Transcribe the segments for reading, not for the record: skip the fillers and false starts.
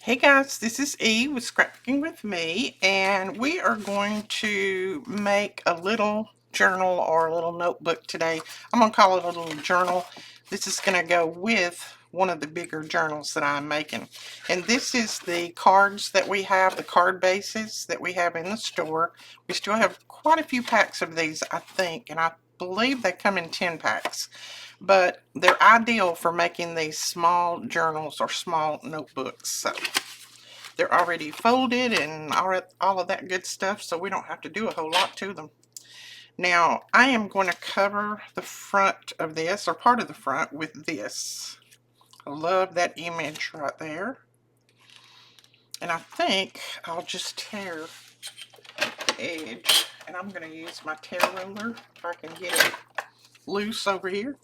Hey guys, this is E with Scrapbooking with Me, and we are going to make a little journal or a little notebook today. I'm going to call it a little journal. This is going to go with one of the bigger journals that I'm making. And this is the cards that we have, the card bases that we have in the store. We still have quite a few packs of these, I think, and I believe they come in 10 packs. But they're ideal for making these small journals or small notebooks. So they're already folded and all of that good stuff, so we don't have to do a whole lot to them. Now, I am going to cover the front of this, or part of the front, with this. I love that image right there. And I think I'll just tear the edge, and I'm going to use my tear ruler if I can get it loose over here.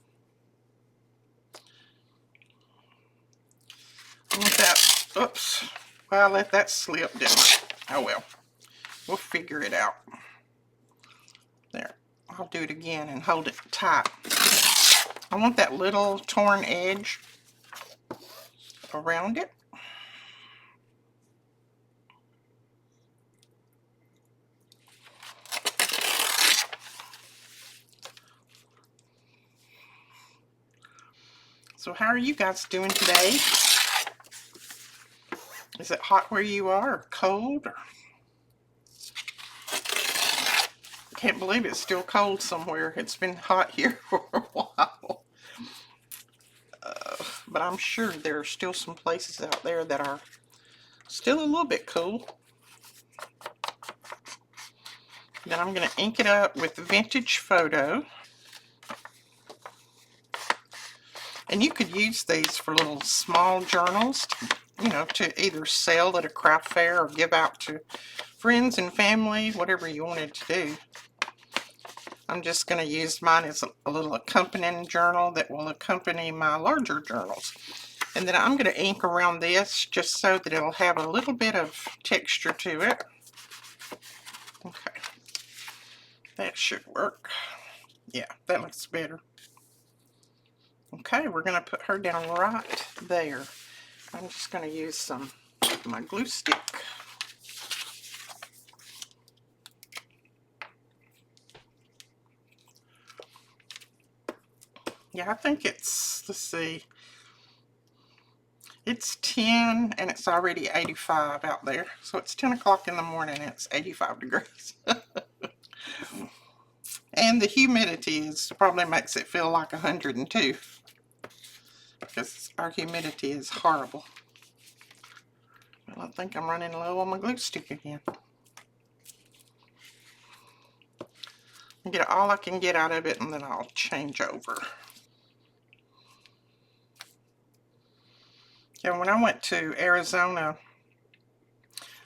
I want that, oops, well, I let that slip, didn't I? Oh well, we'll figure it out. There, I'll do it again and hold it tight. I want that little torn edge around it. So how are you guys doing today? Is it hot where you are, or cold? Can't believe it's still cold somewhere. It's been hot here for a while. But I'm sure there are still some places out there that are still a little bit cool. Then I'm going to ink it up with Vintage Photo. And you could use these for little small journals, you know, to either sell at a craft fair or give out to friends and family, whatever you wanted to do. I'm just going to use mine as a little accompanying journal that will accompany my larger journals. And then I'm going to ink around this just so that it'll have a little bit of texture to it. Okay, that should work. Yeah, that looks better. Okay, we're going to put her down right there. I'm just going to use my glue stick. Yeah, I think it's, let's see, it's 10 and it's already 85 out there. So it's 10 o'clock in the morning and it's 85 degrees. And the humidity probably makes it feel like 102 because our humidity is horrible. Well, I think I'm running low on my glue stick again. I'll get all I can get out of it and then I'll change over. Yeah, when I went to Arizona,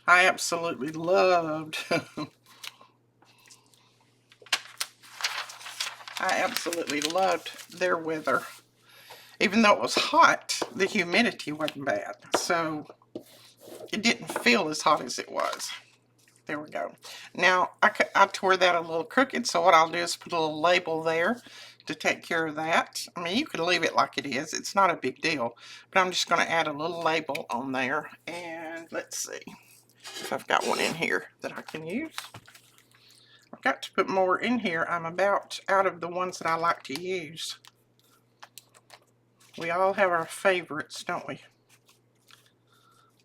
I absolutely loved I absolutely loved their weather. Even though it was hot, the humidity wasn't bad. So it didn't feel as hot as it was. There we go. Now, I tore that a little crooked, so what I'll do is put a little label there to take care of that. I mean, you could leave it like it is. It's not a big deal. But I'm just going to add a little label on there. And let's see if I've got one in here that I can use. I've got to put more in here. I'm about out of the ones that I like to use. We all have our favorites, don't we?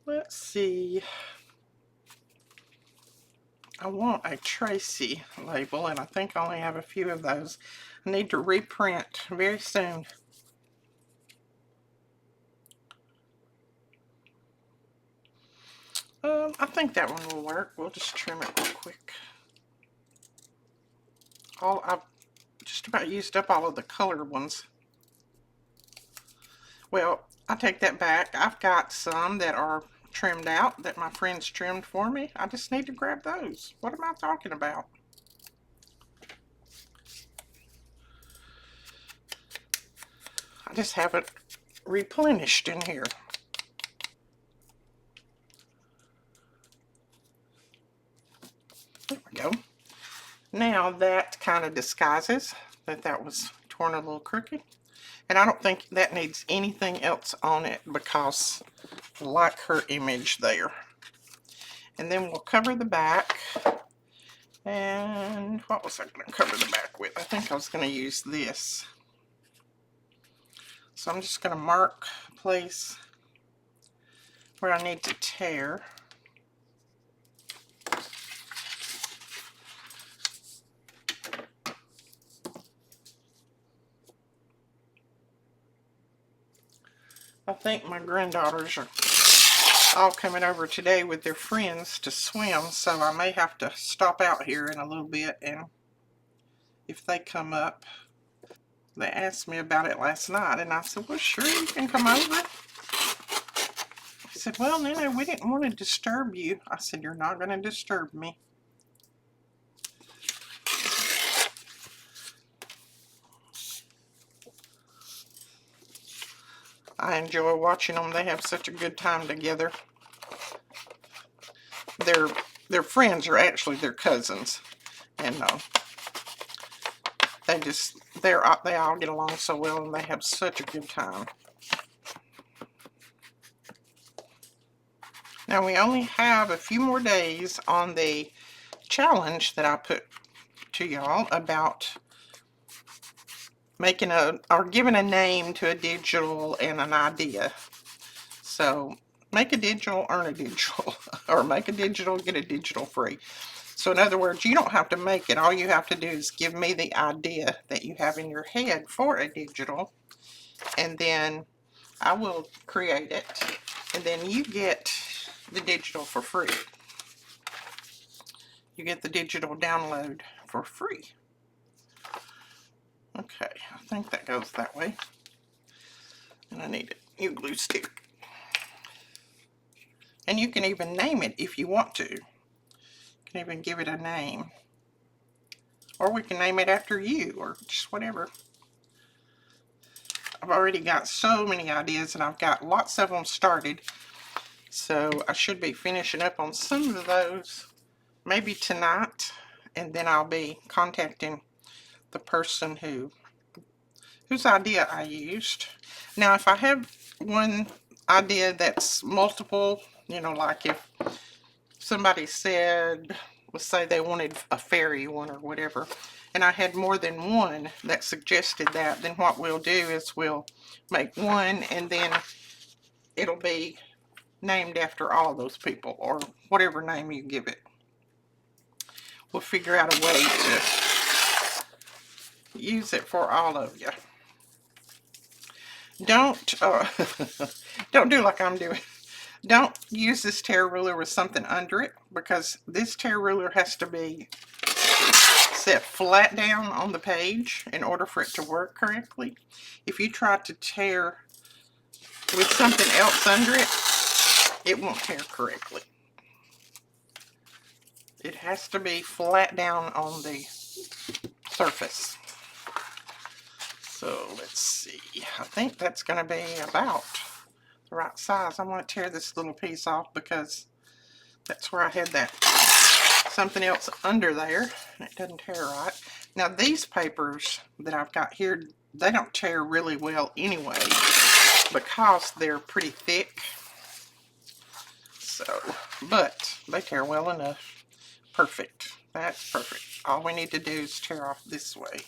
Let's see. I want a Tracy label, and I think I only have a few of those. I need to reprint very soon. I think that one will work. We'll just trim it real quick. I've just about used up all of the colored ones. Well, I take that back. I've got some that are trimmed out that my friends trimmed for me. I just need to grab those. What am I talking about? I just haven't replenished in here. There we go. Now that kind of disguises that was torn a little crooked. And I don't think that needs anything else on it because I like her image there. And then we'll cover the back. And what was I going to cover the back with? I think I was going to use this. So I'm just going to mark a place where I need to tear. I think my granddaughters are all coming over today with their friends to swim, so I may have to stop out here in a little bit, and if they come up, they asked me about it last night, and I said, well, sure, you can come over. He said, well, Nana, we didn't want to disturb you. I said, you're not going to disturb me. I enjoy watching them. They have such a good time together. Their friends are actually their cousins, and they all get along so well, and they have such a good time. Now we only have a few more days on the challenge that I put to y'all about making or giving a name to a digital and an idea. So make a digital, earn a digital, or make a digital, get a digital free. So in other words, you don't have to make it. All you have to do is give me the idea that you have in your head for a digital, and then I will create it, and then you get the digital for free. You get the digital download for free. Okay, I think that goes that way. And I need a new glue stick. And you can even name it if you want to. You can even give it a name. Or we can name it after you, or just whatever. I've already got so many ideas, and I've got lots of them started. So I should be finishing up on some of those maybe tonight. And then I'll be contacting the person whose idea I used. Now, if I have one idea that's multiple, you know, like if somebody said, let's say they wanted a fairy one or whatever, and I had more than one that suggested that, then what we'll do is we'll make one, and then it'll be named after all those people, or whatever name you give it. We'll figure out a way to use it for all of you. Don't don't do like I'm doing. Don't use this tear ruler with something under it, because this tear ruler has to be set flat down on the page in order for it to work correctly. If you try to tear with something else under it, it won't tear correctly. It has to be flat down on the surface. So let's see. I think that's going to be about the right size. I'm going to tear this little piece off because that's where I had that something else under there, and it doesn't tear right. Now these papers that I've got here, they don't tear really well anyway because they're pretty thick. So, but they tear well enough. Perfect. That's perfect. All we need to do is tear off this way.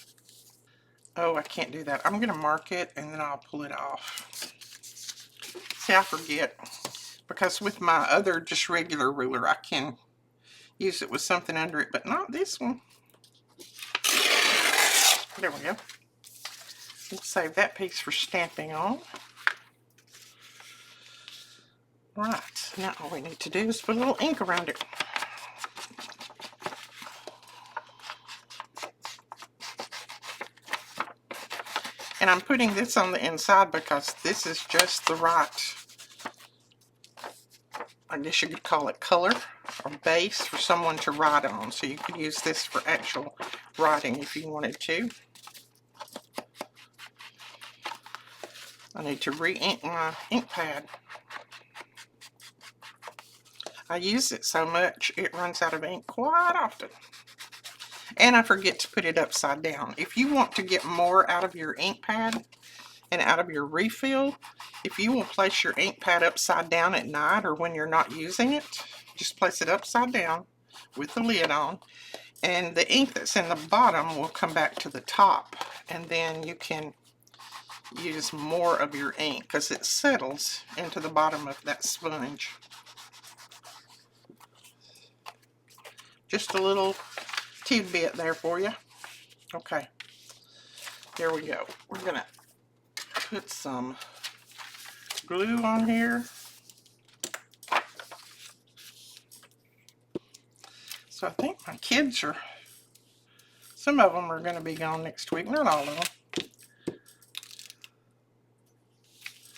Oh, I can't do that. I'm going to mark it and then I'll pull it off. See, I forget, because with my other just regular ruler, I can use it with something under it, but not this one. There we go. We'll save that piece for stamping on. Right, now all we need to do is put a little ink around it. And I'm putting this on the inside because this is just the right, I guess you could call it color or base for someone to write on. So you could use this for actual writing if you wanted to. I need to re-ink my ink pad. I use it so much it runs out of ink quite often. And I forget to put it upside down. If you want to get more out of your ink pad, and out of your refill, if you will place your ink pad upside down at night or when you're not using it, just place it upside down with the lid on, and the ink that's in the bottom will come back to the top, and then you can use more of your ink because it settles into the bottom of that sponge. Just a little tidbit there for you. Okay, there we go. We're gonna put some glue on here. So I think my kids are, some of them are going to be gone next week, not all of them.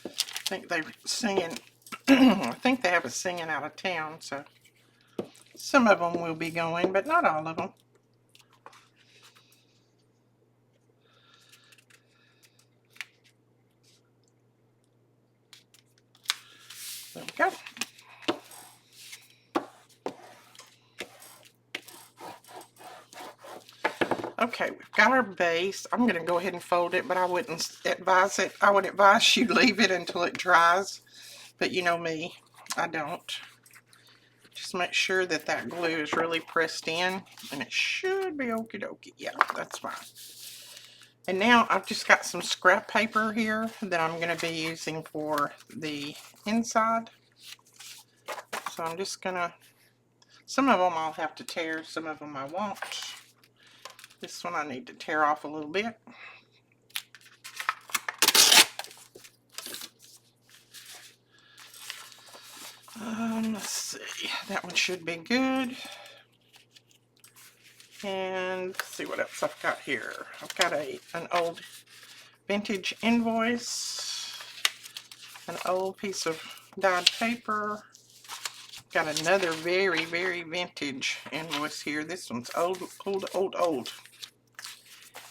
I think they're singing, I think they have a singing out of town, so some of them will be going, but not all of them. There we go. Okay, we've got our base. I'm going to go ahead and fold it, but I wouldn't advise it. I would advise you leave it until it dries, but you know me, I don't. Just make sure that that glue is really pressed in, and it should be okie dokie. Yeah, that's fine. And now I've just got some scrap paper here that I'm going to be using for the inside. So I'm just going to, some of them I'll have to tear, some of them I won't. This one I need to tear off a little bit. Let's see, that one should be good. And let's see what else I've got here. I've got an old vintage invoice, an old piece of dyed paper. Got another very, very vintage invoice here. This one's old.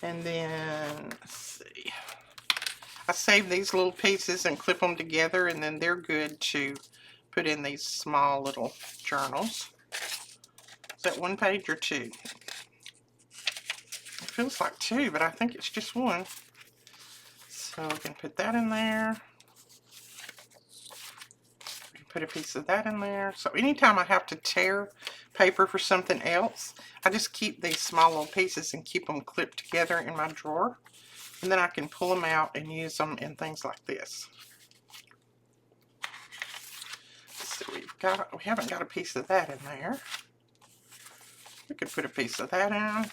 And then, let's see, I save these little pieces and clip them together, and then they're good to put in these small little journals. Is that one page or two? It feels like two, but I think it's just one. So we can put that in there. Put a piece of that in there. So anytime I have to tear paper for something else, I just keep these small little pieces and keep them clipped together in my drawer. And then I can pull them out and use them in things like this. So we haven't got a piece of that in there. We could put a piece of that in.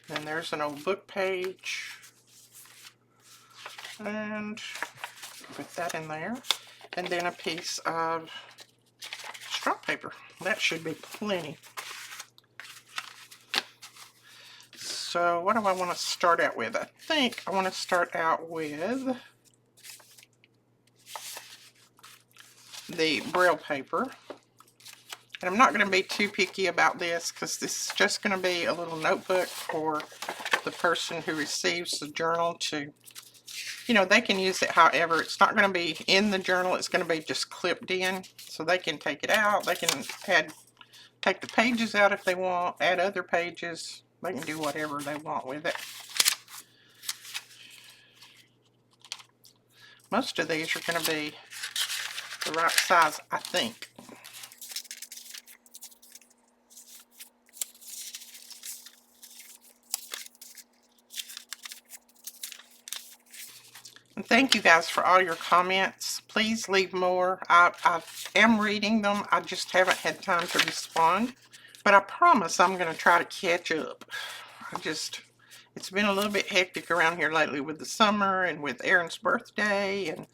Then there's an old book page. And put that in there. And then a piece of scrap paper. That should be plenty. So what do I want to start out with? I think I want to start out with the Braille paper. And I'm not going to be too picky about this because this is just going to be a little notebook for the person who receives the journal to, you know, they can use it however. It's not going to be in the journal. It's going to be just clipped in, so they can take it out. They can take the pages out if they want, add other pages. They can do whatever they want with it. Most of these are going to be the right size, I think. And thank you guys for all your comments. Please leave more. I am reading them. I just haven't had time to respond. But I promise I'm going to try to catch up. It's been a little bit hectic around here lately with the summer and with Aaron's birthday and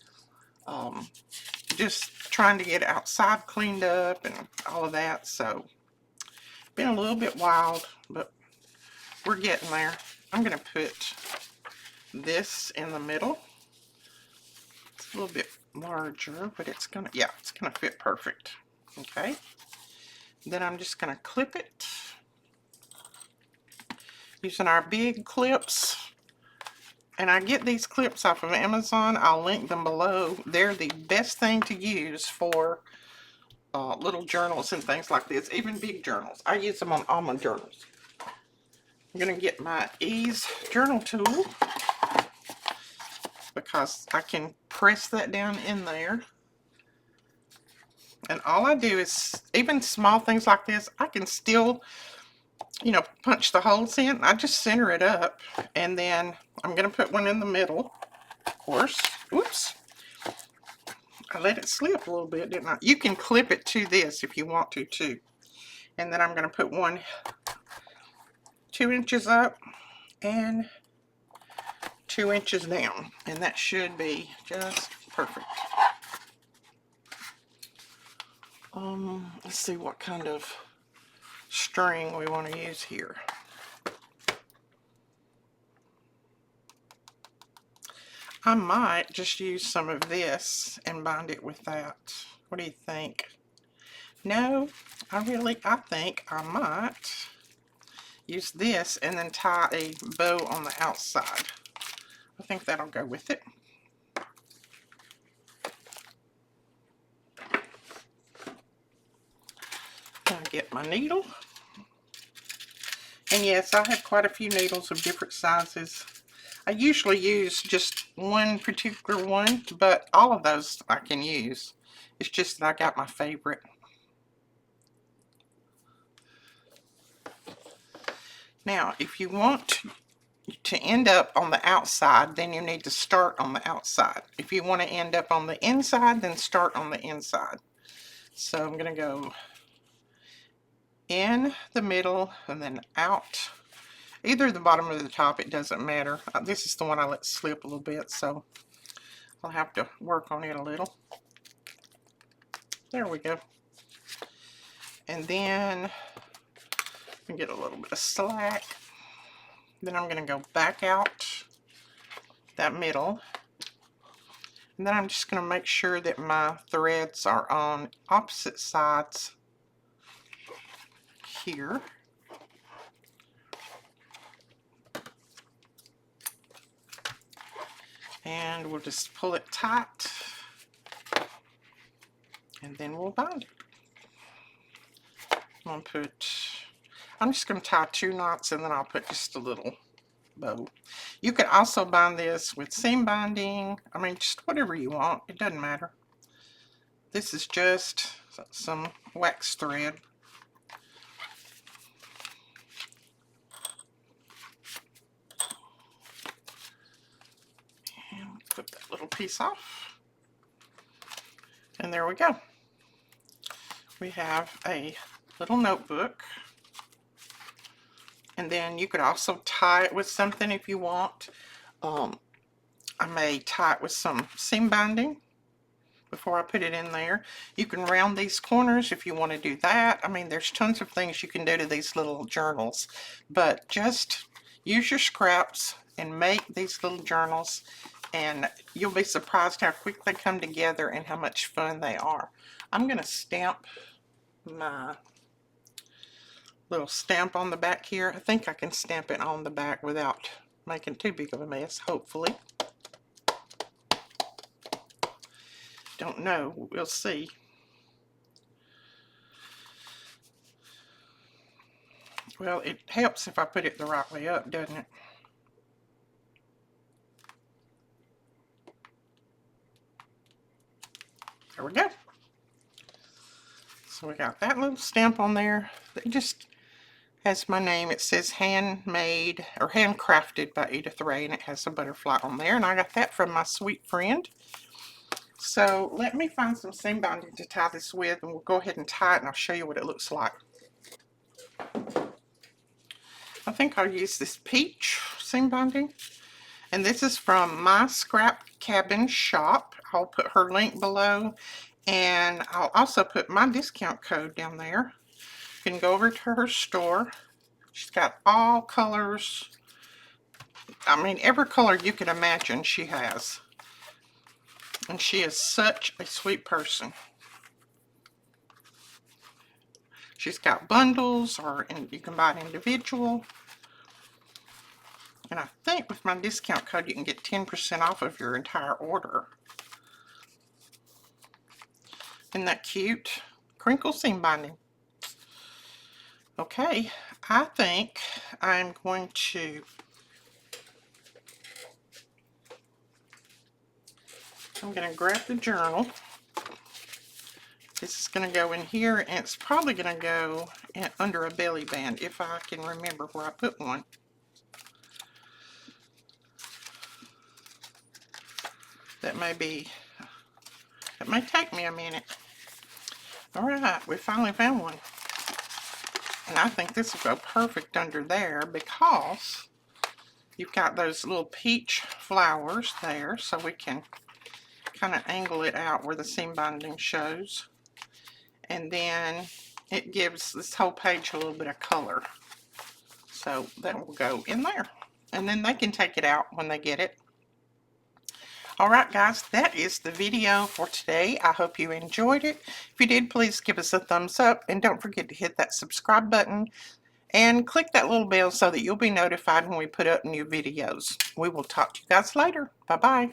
just trying to get outside cleaned up and all of that. So, been a little bit wild, but we're getting there. I'm going to put this in the middle. It's a little bit larger, but it's going to fit perfect. Okay. Then I'm just going to clip it using our big clips. And I get these clips off of Amazon. I'll link them below. They're the best thing to use for little journals and things like this, even big journals. I use them on all my journals. I'm going to get my Ease journal tool because I can press that down in there. And all I do is, even small things like this, I can still, you know, punch the holes in. I just center it up, and then I'm going to put one in the middle, of course. Oops. I let it slip a little bit, didn't I? You can clip it to this if you want to, too. And then I'm going to put one 2 inches up and 2 inches down. And that should be just perfect. Let's see what kind of string we want to use here. I might just use some of this and bind it with that. What do you think? No, I think I might use this and then tie a bow on the outside. I think that'll go with it. I'll get my needle. And yes, I have quite a few needles of different sizes. I usually use just one particular one, but all of those I can use. It's just that I got my favorite. Now, if you want to end up on the outside, then you need to start on the outside. If you want to end up on the inside, then start on the inside. So I'm going to go in the middle and then out. Either the bottom or the top, it doesn't matter. This is the one I let slip a little bit, so I'll have to work on it a little. There we go. And then get a little bit of slack. Then I'm going to go back out that middle. And then I'm just going to make sure that my threads are on opposite sides here. And we'll just pull it tight. And then we'll bind it. I'm just going to tie 2 knots and then I'll put just a little bow. You could also bind this with seam binding. I mean, just whatever you want. It doesn't matter. This is just some wax thread. And put that little piece off. And there we go. We have a little notebook. And then you could also tie it with something if you want. I may tie it with some seam binding before I put it in there. You can round these corners if you want to do that. I mean, there's tons of things you can do to these little journals. But just use your scraps and make these little journals. And you'll be surprised how quick they come together and how much fun they are. I'm going to stamp my little stamp on the back here. I think I can stamp it on the back without making too big of a mess, hopefully. Don't know. We'll see. Well, it helps if I put it the right way up, doesn't it? There we go. So we got that little stamp on there. It just has my name. It says handmade or handcrafted by Edith Ray, and it has a butterfly on there. And I got that from my sweet friend. So let me find some seam binding to tie this with, and we'll go ahead and tie it, and I'll show you what it looks like. I think I'll use this peach seam binding, and this is from My Scrap Cabin Shop. I'll put her link below, and I'll also put my discount code down there. You can go over to her store. She's got all colors. I mean, every color you can imagine she has. And she is such a sweet person. She's got bundles, you can buy it individual. And I think with my discount code, you can get 10% off of your entire order. Isn't that cute? Crinkle seam binding. Okay, I think I'm going to grab the journal. This is going to go in here, and it's probably going to go under a belly band if I can remember where I put one. That may take me a minute. Alright, we finally found one. And I think this will go perfect under there because you've got those little peach flowers there, so we can kind of angle it out where the seam binding shows. And then it gives this whole page a little bit of color. So that will go in there. And then they can take it out when they get it. Alright guys, that is the video for today. I hope you enjoyed it. If you did, please give us a thumbs up and don't forget to hit that subscribe button and click that little bell so that you'll be notified when we put up new videos. We will talk to you guys later. Bye-bye.